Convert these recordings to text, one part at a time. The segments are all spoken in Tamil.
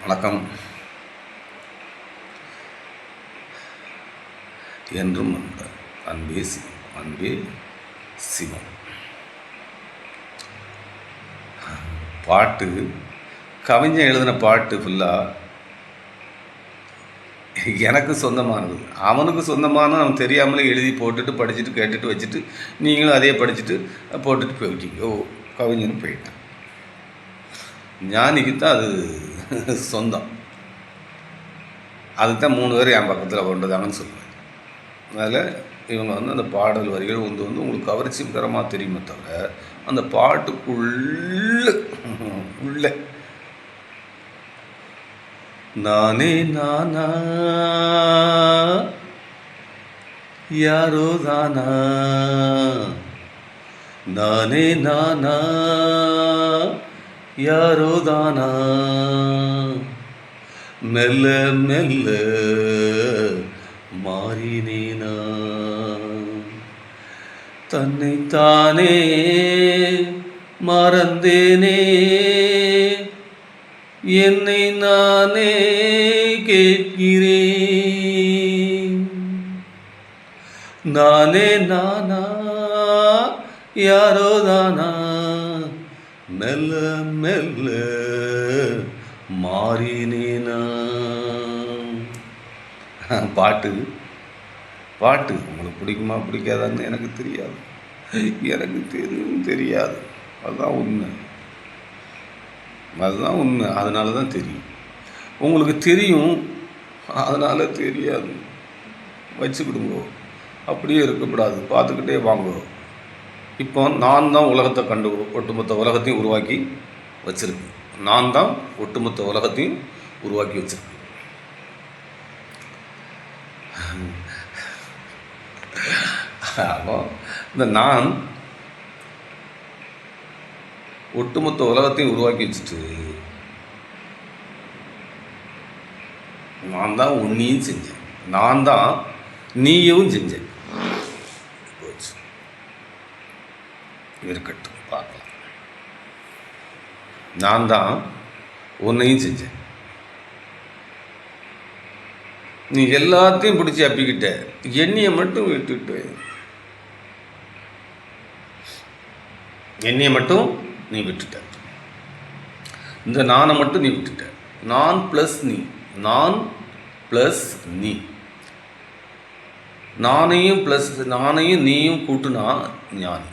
வணக்கம். என்றும் அன்பே சிவம், அன்பே சிவம். பாட்டு கவிஞன் எழுதின பாட்டு ஃபுல்லாக எனக்கு சொந்தமானது. அவனுக்கு சொந்தமான அவன் தெரியாமலே எழுதி போட்டுட்டு படிச்சுட்டு கேட்டுட்டு வச்சுட்டு நீங்களும் அதே படிச்சுட்டு போட்டுட்டு போயிட்டீங்க. கவிஞன் போயிட்டான். ஞானிக்கு தான் அது சொந்தம். அதுதான் 3 பேர் என் பக்கத்தில் கொண்டதாங்கன்னு சொல்லுவேன். அதில் இவங்க அந்த பாடல் வரிகள் உங்களுக்கு கவர்ச்சிகரமாக தெரியுமே தவிர அந்த பாட்டுக்குள்ள நானே நானா யாரோ தானா, நானே நானா யாரோ தானா, மெல்ல மெல்ல மாறினேனா, தன்னைத்தானே மறந்தேனே, என்னை நானே கேட்கிறேன். நானே நானா யாரோ தானா, மெல்ல மெல்ல மாறினேனா. பாட்டு பாட்டு உங்களுக்கு பிடிக்குமா பிடிக்காதான்னு எனக்கு தெரியாது. எனக்கு தெரியாது. அதுதான் உண்மை. அதனால தான் தெரியும். உங்களுக்கு தெரியும், அதனால் தெரியாது. வச்சுக்கிடுங்க. அப்படியே இருக்கக்கூடாது. பார்த்துக்கிட்டே வாங்க. இப்போ நான் தான் உலகத்தை ஒட்டுமொத்த உலகத்தையும் உருவாக்கி வச்சுருக்கேன். நான் தான் ஒட்டுமொத்த உலகத்தையும் உருவாக்கி வச்சுருக்கேன். அப்போ இந்த நான் ஒட்டுமொத்த உலகத்தையும் உருவாக்கி வச்சுட்டு நான் தான் உன்னையும் செஞ்சேன், நான் தான் நீயும் செஞ்சேன். இருக்கட்டும், பார்க்கலாம். நான் தான் உன்னையும் செஞ்சேன். நீ எல்லாத்தையும் பிடிச்சி அப்பிக்கிட்ட, என்னையை மட்டும் விட்டுட்டு, என்னையை மட்டும் நீ விட்டுட்ட. இந்த நானை மட்டும் நீ விட்டுட்ட. நான் ப்ளஸ் நீ, நான் ப்ளஸ் நீ, நானையும் நீயும் கூட்டுனா ஞானி.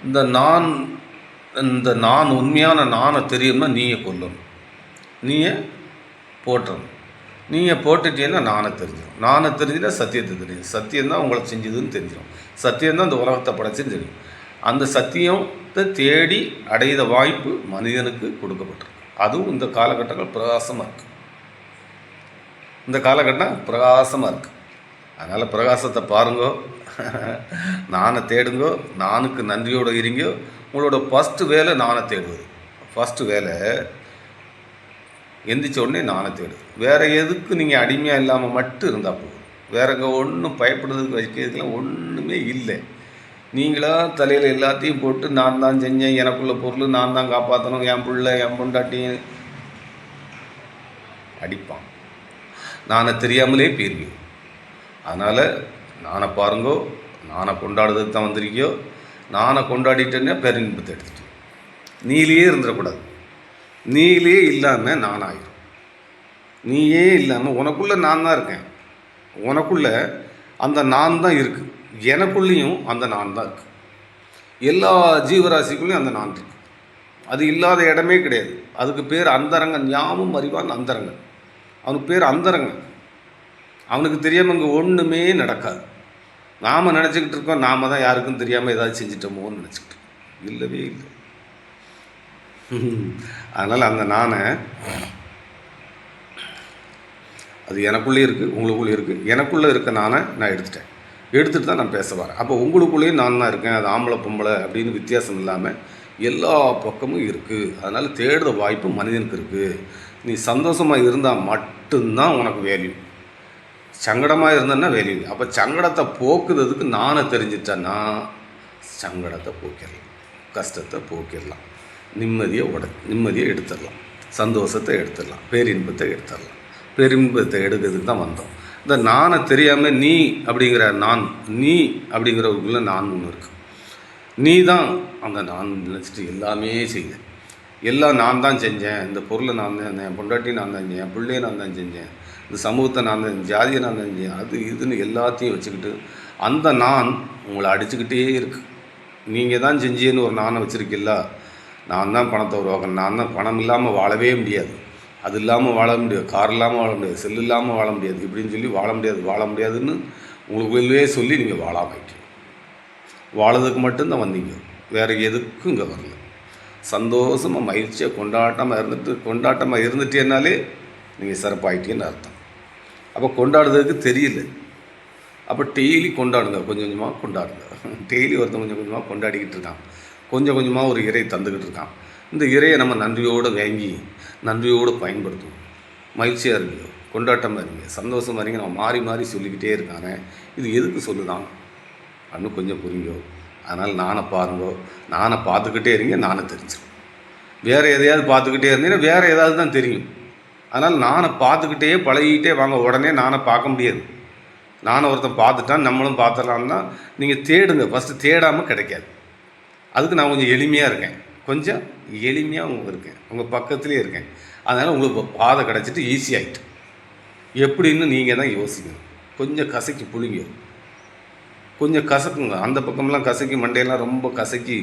இந்த நான் உண்மையான நானை தெரியுமா நீயை கொல்லணும், நீயை போட்டணும். நீங்கள் போட்டுட்டீங்கன்னா நானை தெரிஞ்சிடும். நானை தெரிஞ்சுன்னா சத்தியத்தை தெரியும். சத்தியம்தான் உங்களை செஞ்சதுன்னு தெரிஞ்சிடும். சத்தியம்தான் இந்த உலகத்தை படைச்சுன்னு தெரியும். அந்த சத்தியத்தை தேடி அடையிற வாய்ப்பு மனிதனுக்கு கொடுக்கப்பட்டிருக்கு. அதுவும் இந்த காலகட்டங்கள் பிரகாசமாக இருக்குது. இந்த காலகட்டம் பிரகாசமாக இருக்குது. அதனால் பிரகாசத்தை பாருங்கோ, நானை தேடுங்கோ, நானுக்கு நன்றியோடு இருங்கோ. உங்களோட ஃபஸ்ட்டு வேலை நானை தேடுவது. ஃபஸ்ட்டு வேலை எந்திரிச்ச உடனே நானை தேடு. வேறு எதுக்கு நீங்கள் அடிமையாக இல்லாமல் மட்டும் இருந்தால் போதும். வேறங்க ஒன்றும் பயப்படுறதுக்கு வைக்கிறதுக்கெல்லாம் ஒன்றுமே இல்லை. நீங்களாக தலையில் எல்லாத்தையும் போட்டு நான் தான் செஞ்சேன், எனக்குள்ள பொருள் நான் தான் காப்பாற்றணும், என் பிள்ளை என் பொண்டாட்டியும் அடிப்பான். நானை தெரியாமலே போயிருக்கோம். அதனால் நானை பாருங்கோ, நானை கொண்டாடுறதுக்கு தான் வந்திருக்கியோ. நானை கொண்டாடிட்டேன்னா பேரின்பத்தை எடுத்துட்டு நீலையே இருந்துடக்கூடாது. நீலே இல்லாமல் நானாயிரும். நீயே இல்லாமல் உனக்குள்ளே நான் தான் இருக்கேன். உனக்குள்ளே அந்த நான் தான் இருக்குது. எனக்குள்ளேயும் அந்த நான் தான் இருக்குது. எல்லா ஜீவராசிக்குள்ளேயும் அந்த நான் இருக்குது. அது இல்லாத இடமே கிடையாது. அதுக்கு பேர் அந்தரங்கன். ஞாபகம் அறிவான் அந்தரங்கன். அவனுக்கு பேர் அந்தரங்கன். அவனுக்கு தெரியாமல் இங்கே ஒன்றுமே நடக்காது. நாம் நினச்சிக்கிட்டு இருக்கோம் நாம் தான் யாருக்கும் தெரியாமல் ஏதாவது செஞ்சிட்டோமோன்னு நினச்சிக்கிட்டு. இல்லவே இல்லை. அதனால் அந்த நானை அது எனக்குள்ளே இருக்குது, உங்களுக்குள்ளே இருக்குது. எனக்குள்ளே இருக்க நானை நான் எடுத்துகிட்டு தான் நான் பேச வரேன். அப்போ உங்களுக்குள்ளேயும் நான் தான் இருக்கேன். அது ஆம்பளை பொம்பளை அப்படின்னு வித்தியாசம் இல்லாமல் எல்லா பக்கமும் இருக்குது. அதனால் தேடுற வாய்ப்பு மனிதனுக்கு இருக்குது. நீ சந்தோஷமாக இருந்தால் மட்டும்தான் உனக்கு வேல்யூ. சங்கடமாக இருந்தேன்னா வேல்யூ. அப்போ சங்கடத்தை போக்குறதுக்கு நானை தெரிஞ்சிட்டேன்னா சங்கடத்தை போக்கிடலாம், கஷ்டத்தை போக்கிடலாம், நிம்மதியை எடுத்துடலாம். சந்தோஷத்தை எடுத்துடலாம், பேரின்பத்தை எடுத்துடலாம். பேரின்பத்தை எடுக்கிறதுக்கு தான் வந்தோம். இந்த நானை தெரியாமல் நீ அப்படிங்கிற அப்படிங்கிறவங்களுக்குள்ள நான் ஒன்று இருக்குது. நீ தான் அந்த நான் நினச்சிட்டு எல்லாமே செய்ய, எல்லாம் நான் தான் செஞ்சேன், இந்த பொருளை நான் தான், என் பொண்டாட்டி நான் தான் செஞ்சேன், என் பிள்ளையை நான் தான் செஞ்சேன், இந்த சமூகத்தை நான் தான், ஜாதியை நான் தான் செஞ்சேன், அது இதுன்னு எல்லாத்தையும் வச்சுக்கிட்டு அந்த நான் உங்களை அடிச்சுக்கிட்டே இருக்கு. நீங்கள் தான் செஞ்சேன்னு ஒரு நானை வச்சுருக்கில்ல, நான் தான் பணத்தை உருவாக்கணும், நான் தான் பணம் இல்லாமல் வாழவே முடியாது, அது இல்லாமல் வாழ முடியாது, கார் இல்லாமல் வாழ முடியாது, செல் இல்லாமல் வாழ முடியாது, இப்படின்னு சொல்லி வாழ முடியாதுன்னு உங்களுக்குள்ளே சொல்லி நீங்கள் வாழாமைட்டீங்க. வாழறதுக்கு மட்டும்தான் வந்தீங்க, வேறு எதுக்கும் இங்கே வரல. சந்தோஷமாக மகிழ்ச்சியாக கொண்டாட்டமாக இருந்துட்டேன்னாலே நீங்கள் சிறப்பாயிட்டேன்னு அர்த்தம். அப்போ கொண்டாடுறதுக்கு தெரியல. அப்போ டெய்லி கொண்டாடுங்க, கொஞ்சம் கொஞ்சமாக கொண்டாடுங்க. டெய்லி ஒருத்தன் கொஞ்சம் கொஞ்சமாக கொண்டாடிக்கிட்டு இருக்கான், கொஞ்சம் கொஞ்சமாக ஒரு இறை தந்துக்கிட்டு இருக்கான். இந்த இறையை நம்ம நன்றியோடு வாங்கி நன்றியோடு பயன்படுத்துவோம். மகிழ்ச்சியாக இருங்க, கொண்டாட்டமாக இருங்க, சந்தோஷமாக இருங்க. நம்ம மாறி மாறி சொல்லிக்கிட்டே இருக்காங்க, இது எதுக்கு சொல்லுதான் அப்படின்னு கொஞ்சம் புரியுங்கோ. அதனால் நானை பாருங்கோ, நானை பார்த்துக்கிட்டே இருங்க, நானை தெரிஞ்சிடும். வேறு எதையாவது பார்த்துக்கிட்டே இருந்தீங்கன்னா வேறு ஏதாவது தான் தெரியும். அதனால் நானை பார்த்துக்கிட்டே பழகிக்கிட்டே வாங்க. உடனே நானை பார்க்க முடியாது. நானை ஒருத்தன் பார்த்துட்டான் நம்மளும் பார்த்துடலான்னா நீங்கள் தேடுங்க. ஃபஸ்ட்டு தேடாமல் கிடைக்காது. அதுக்கு நான் கொஞ்சம் எளிமையாக இருக்கேன், கொஞ்சம் எளிமையாக இருக்கேன், உங்கள் பக்கத்துலேயே இருக்கேன். அதனால் உங்களுக்கு பாதை கிடச்சிட்டு ஈஸியாகிட்டு எப்படின்னு நீங்கள் தான் யோசிக்கணும். கொஞ்சம் கசக்கி புளிங்க, கொஞ்சம் கசக்குங்க. அந்த பக்கம்லாம் கசக்கி மண்டையெல்லாம் ரொம்ப கசக்கி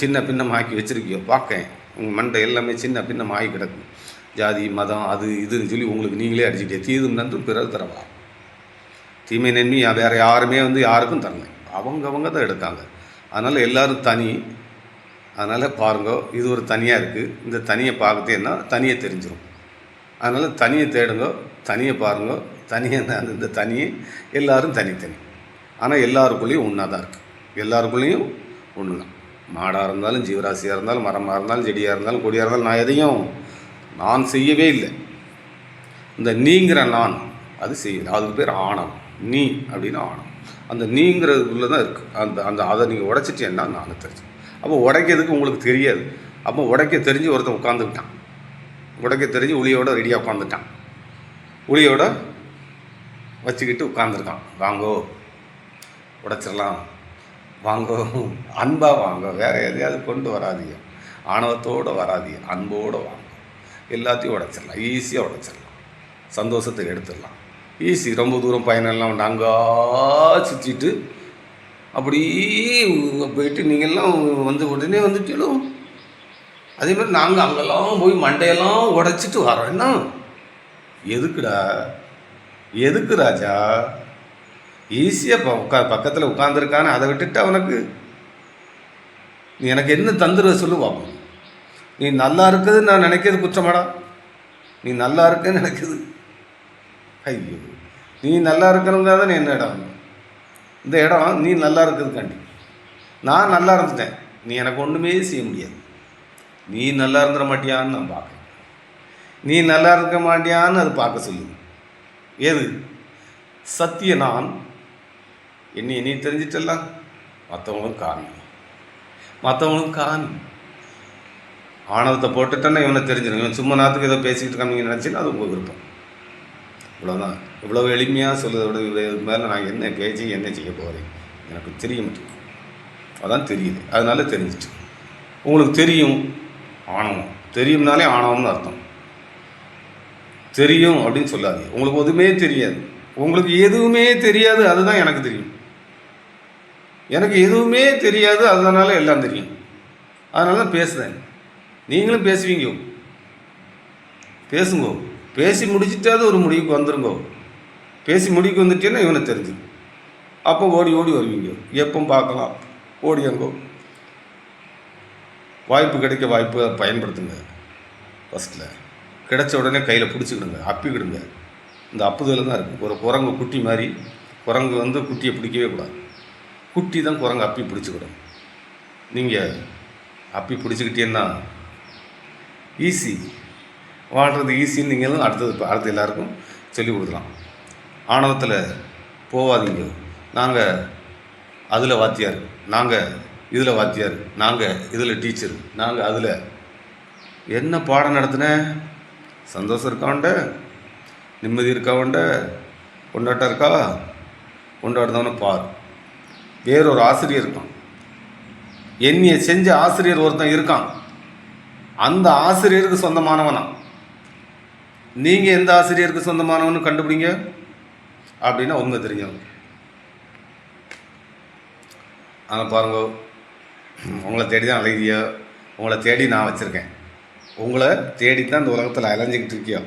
சின்ன பின்னமாக்கி வச்சுருக்கியோ பார்க்கேன். உங்கள் மண்டை எல்லாமே சின்ன பின்னமாகி கிடக்கும். ஜாதி மதம் அது இதுன்னு சொல்லி உங்களுக்கு நீங்களே அடிச்சுட்டே தீதும் நன்று பிறர் தரவா. தீமை நன்மை வேறு யாருமே யாருக்கும் தரலை, அவங்க தான் எடுக்காங்க. அதனால் எல்லோரும் தனி. அதனால் பாருங்க, இது ஒரு தனியாக இருக்குது. இந்த தனியை பார்க்கத்தேன்னா தனியை தெரிஞ்சிடும். அதனால் தனியை தேடுங்க, தனியை பாருங்க. தனியை இந்த தனியை எல்லோரும் தனித்தனி, ஆனால் எல்லாருக்குள்ளேயும் ஒன்றா தான் இருக்குது. எல்லாருக்குள்ளேயும் ஒன்று தான். மாடாக இருந்தாலும் ஜீவராசியாக இருந்தாலும் மரமாக இருந்தாலும் செடியாக இருந்தாலும் கொடியாக இருந்தாலும் நான் எதையும் நான் செய்யவே இல்லை. இந்த நீங்கிற நான் அது செய்யலை. அதுக்கு பேர் ஆணவம். நீ அப்படின்னு ஆணவம். அந்த நீங்கிறதுக்குள்ளே தான் இருக்குது. அதை நீங்கள் உடைச்சிட்டேன்னா நான் தெரிஞ்சு. அப்போ உடைக்கிறதுக்கு உங்களுக்கு தெரியாது. அப்போ உடைக்க தெரிஞ்சு ஒருத்தன் உட்காந்துக்கிட்டான், உடைக்க தெரிஞ்சு உளியோட ரெடியாக உட்காந்துட்டான், உளியோட வச்சுக்கிட்டு உட்காந்துருக்கான். வாங்கோ உடைச்சிடலாம், வாங்கோ அன்பாக வாங்க, வேறு எதையாவது கொண்டு வராதீங்க, ஆணவத்தோடு வராதீங்க, அன்போடு வாங்க. எல்லாத்தையும் உடைச்சிடலாம், ஈஸியாக உடைச்சிடலாம், சந்தோஷத்தை எடுத்துடலாம். ஈஸி. ரொம்ப தூரம் பயணம்லாம் உண்டு. அங்கே சுற்றிட்டு அப்படி போயிட்டு நீங்கள்லாம் உடனே வந்துட்டீங்களோ. அதேமாதிரி நாங்கள் அங்கெல்லாம் போய் மண்டையெல்லாம் உடைச்சிட்டு வரோம். என்ன எதுக்குடா, எதுக்கு ராஜா? ஈஸியாக பக்கத்தில் உட்காந்துருக்கானே, அதை விட்டுட்டு அவனுக்கு நீ எனக்கு என்ன தந்துடுவ சொல்லு பார்ப்போம். நீ நல்லா இருக்குது நான் நினைக்கிறது குற்றமாடா? நீ நல்லா இருக்குன்னு நினைக்குது. ஐயோ, நீ நல்லா இருக்கணுங்கிறத தான் என்ன இடம்? இந்த இடம் நீ நல்லா இருக்கிறதுக்காண்டி. நான் நல்லா இருந்துட்டேன், நீ எனக்கு ஒன்றுமே செய்ய முடியாது. நீ நல்லா இருந்துட மாட்டியான்னு நான் பார்க்க, நீ நல்லா இருக்க மாட்டியான்னு அது பார்க்க சொல்லுது. எது சத்திய நான்? நீ தெரிஞ்சிட்டலாம். மற்றவங்களும் காணி ஆணவத்தை போட்டுட்டேன்னா இவனை தெரிஞ்சிடும். இவன் சும்மா நேரத்துக்கு ஏதோ பேசிக்கிட்டு இருக்கான்னு நீங்கள் நினச்சின்னா அது உங்கள் விருப்பம். இவ்வளோதான். இவ்வளோ எளிமையாக சொல்லுறத விட இது மேலே நான் என்ன பேசி என்ன செய்ய போகிறேன் எனக்கு தெரிய மாட்டேங்குது. அதான் தெரியுது, அதனால தெரிஞ்சிச்சு. உங்களுக்கு தெரியும் ஆணவம், தெரியும்னாலே ஆணவம்னு அர்த்தம். தெரியும் அப்படின்னு சொல்லாது. உங்களுக்கு எதுவுமே தெரியாது, உங்களுக்கு எதுவுமே தெரியாது, அதுதான் எனக்கு தெரியும். எனக்கு எதுவுமே தெரியாது, அதனால எல்லாம் தெரியும். அதனால தான் பேசுகிறேன். நீங்களும் பேசுவீங்க, பேசுங்கோ. பேசி முடிச்சுட்டாவது ஒரு முடிவுக்கு வந்துருங்கோ. பேசி முடிவுக்கு வந்துட்டேன்னா இவனை தெரிஞ்சு அப்போ ஓடி வருவீங்க. எப்போ பார்க்கலாம், ஓடியங்கோ. வாய்ப்பு கிடைக்க வாய்ப்பை பயன்படுத்துங்க. ஃபஸ்ட்டில் கிடைச்ச உடனே கையில் பிடிச்சிக்கிடுங்க, அப்பிக்கிடுங்க. இந்த அப்புதல் தான் இருக்குது. ஒரு குரங்கு குட்டி மாதிரி, குரங்கு குட்டியை பிடிக்கவே கூடாது. குட்டி தான் குரங்கு அப்பி பிடிச்சிக்கிடும். நீங்கள் அப்பி பிடிச்சிக்கிட்டீங்கன்னா ஈஸி, வாழ்கிறது ஈஸின்னு நீங்களும் அடுத்து எல்லாருக்கும் சொல்லிக் கொடுக்கலாம். ஆணவத்தில் போகாதீங்க. நாங்கள் அதில் வாத்தியார், நாங்கள் இதில் வாத்தியார், நாங்கள் இதில் டீச்சர், நாங்கள் அதில் என்ன பாடம் நடத்தின? சந்தோஷம் இருக்காண்ட, நிம்மதி இருக்காவண்ட, கொண்டாட்டம் இருக்கா? கொண்டாடுறவனை பார். வேறொரு ஆசிரியர் இருக்கான், என்னைய செஞ்ச ஆசிரியர் ஒருத்தன் இருக்கான், அந்த ஆசிரியருக்கு சொந்தமானவனா. நீங்கள் எந்த ஆசிரியருக்கு சொந்தமானவன்னு கண்டுபிடிங்க அப்படின்னா உண்மை தெரிஞ்சவங்க. ஆனால் பாருங்க, உங்களை தேடி தான் அலைதியோ, உங்களை தேடி நான் வச்சுருக்கேன். உங்களை தேடித்தான் இந்த உலகத்தில் அலைஞ்சிக்கிட்டு இருக்கியோ.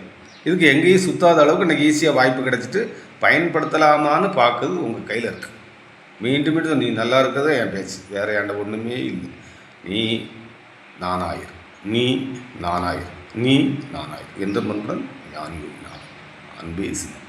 இதுக்கு எங்கேயும் சுத்தாத அளவுக்கு இன்றைக்கி ஈஸியாக வாய்ப்பு கிடச்சிட்டு பயன்படுத்தலாமான்னு பார்க்குறது உங்கள் கையில் இருக்குது. மீண்டும் மீண்டும் நீ நல்லா இருக்கிறத என் பேச்சு, வேறு என்கிட்ட ஒன்றுமே இல்லை. நீ நானாயிரு, நீ நானாயிரு, நீ நானாயிரு என்ற மன்றம் ஞானி அன்பே சிவம்.